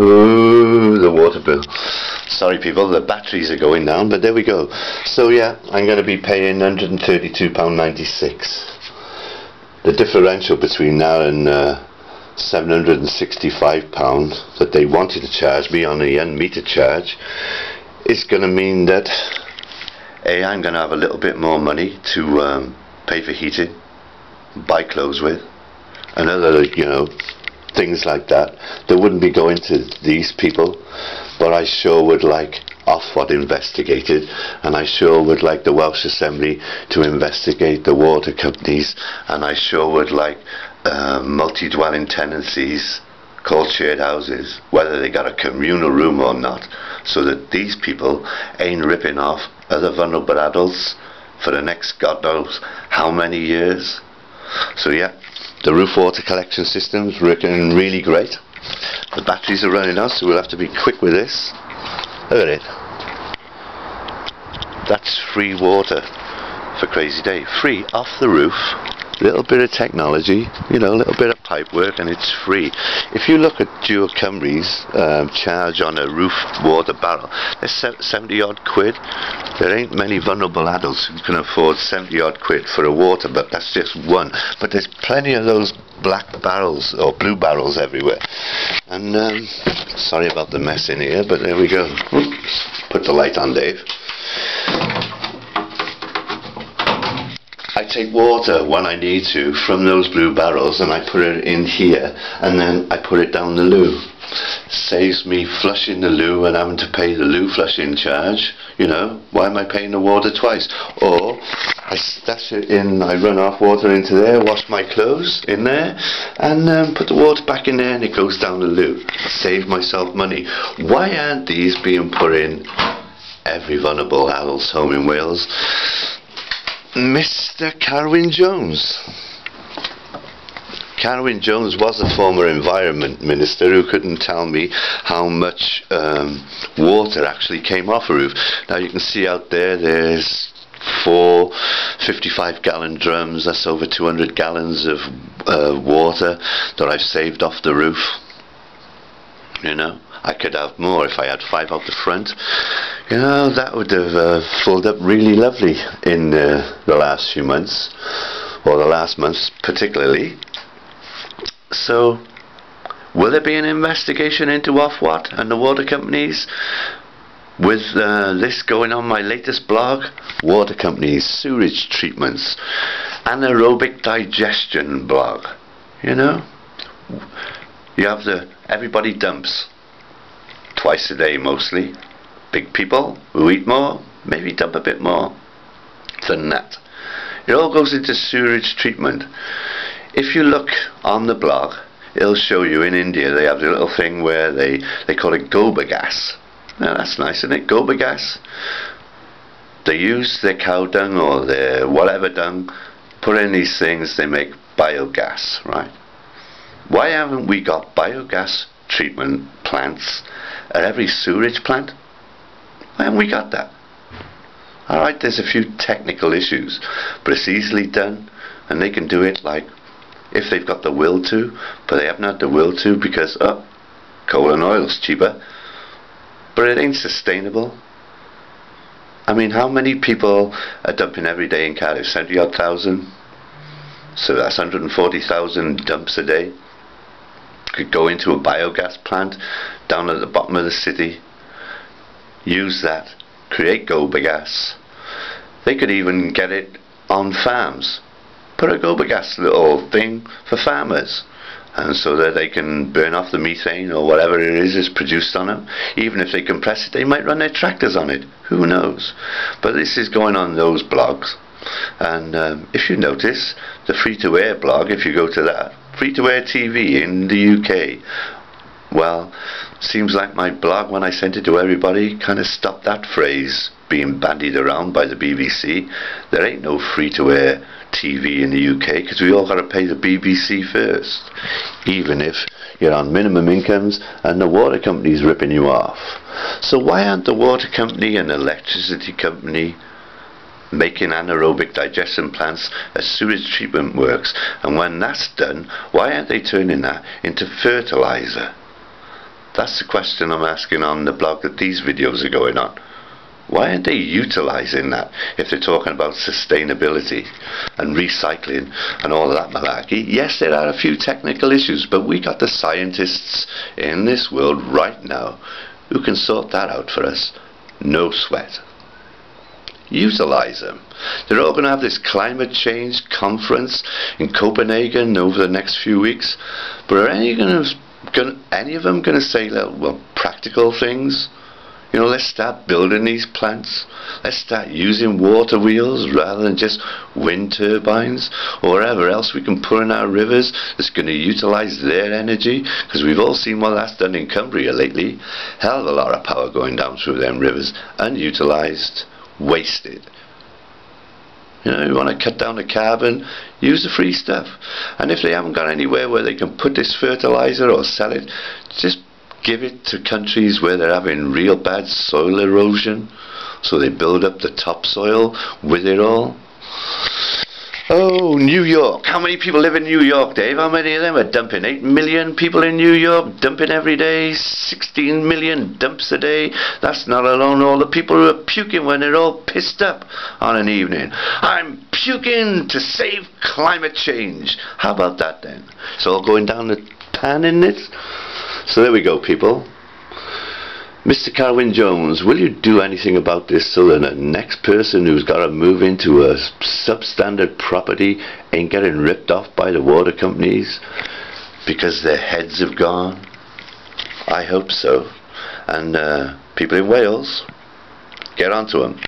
Ooh, the water bill. Sorry people, the batteries are going down, but there we go. So yeah, I'm going to be paying £132.96. The differential between now and £765 that they wanted to charge me on the unmetered charge is going to mean that I'm going to have a little bit more money to pay for heating, buy clothes with, and other, things like that wouldn't be going to these people. But I sure would like Ofwat investigated, and I sure would like the Welsh Assembly to investigate the water companies, and I sure would like multi-dwelling tenancies called shared houses, whether they got a communal room or not, so that these people ain't ripping off other vulnerable adults for the next God knows how many years. So yeah, the roof water collection system's working really great. The batteries are running out, so we'll have to be quick with this. Look at it. That's free water for Crazy Day. Free off the roof. Little bit of technology, a little bit of pipe work, and it's free. If you look at Dual Cymru's charge on a roof water barrel, there's 70 odd quid. There ain't many vulnerable adults who can afford 70 odd quid for a water, but that's just one. But there's plenty of those black barrels or blue barrels everywhere. And sorry about the mess in here, but there we go. Oops. Put the light on, Dave. I take water when I need to from those blue barrels and I put it in here, and then I put it down the loo. Saves me flushing the loo and having to pay the loo flushing charge. Why am I paying the water twice? Or I stash it in, I run off water into there, wash my clothes in there, and put the water back in there, and it goes down the loo. Save myself money. Why aren't these being put in every vulnerable adult's home in Wales? Mr. Carwyn Jones. Carwyn Jones was a former environment minister who couldn't tell me how much water actually came off a roof. Now you can see out there, there's 4 55-gallon drums. That's over 200 gallons of water that I've saved off the roof. I could have more if I had 5 out the front. That would have filled up really lovely in the last few months, or the last months particularly. So, will there be an investigation into Ofwat and the water companies? With this going on my latest blog, water companies, sewage treatments, anaerobic digestion blog. You have everybody dumps twice a day mostly. Big people who eat more maybe dump a bit more than that. It all goes into sewage treatment. If you look on the blog, it'll show you in India they have the little thing where they call it gobar gas. Now that's nice, isn't it? Gobar gas. They use their cow dung or their whatever dung, put in these things, they make biogas, right? Why haven't we got biogas treatment plants at every sewerage plant? Why haven't we got that? Alright, there's a few technical issues, but it's easily done, and they can do it if they've got the will to, but they haven't had the will to because coal and oil's cheaper. But it ain't sustainable. I mean, how many people are dumping every day in Cardiff? 70 odd thousand. So that's 140,000 dumps a day. Could go into a biogas plant down at the bottom of the city, use that, create gobar gas. They could even get it on farms. Put a gobar gas little thing for farmers, and so that they can burn off the methane or whatever it is produced on them. Even if they compress it, they might run their tractors on it. Who knows? But this is going on those blogs. And if you notice, the free-to-air blog, if you go to that, free-to-air TV in the UK, well, seems like my blog, when I sent it to everybody, kind of stopped that phrase being bandied around by the BBC. There ain't no free-to-air TV in the UK because we all got to pay the BBC first, even if you're on minimum incomes and the water company's ripping you off. So why aren't the water company and the electricity company making anaerobic digestion plants as sewage treatment works? And when that's done, why aren't they turning that into fertilizer? That's the question I'm asking on the blog that these videos are going on. Why aren't they utilising that if they're talking about sustainability and recycling and all of that malarkey? Yes, there are a few technical issues, but we got the scientists in this world right now who can sort that out for us. No sweat. Utilise them. They're all going to have this climate change conference in Copenhagen over the next few weeks, but are any of them going to say, well, practical things? You know, let's start building these plants. Let's start using water wheels rather than just wind turbines or whatever else we can put in our rivers that's going to utilise their energy, because we've all seen what that's done in Cumbria lately. Hell of a lot of power going down through them rivers, unutilised, wasted. You know, you want to cut down the carbon, use the free stuff. And if they haven't got anywhere where they can put this fertiliser or sell it, just give it to countries where they're having real bad soil erosion, so they build up the topsoil with it all. Oh, New York. How many people live in New York, Dave? How many of them are dumping? 8 million people in New York dumping every day, 16 million dumps a day. That's not alone all the people who are puking when they're all pissed up on an evening. I'm puking to save climate change. How about that then? It's all going down the pan in this. So there we go, people. Mr. Carwyn Jones, will you do anything about this so that the next person who's got to move into a substandard property ain't getting ripped off by the water companies because their heads have gone? I hope so. And people in Wales, get onto them.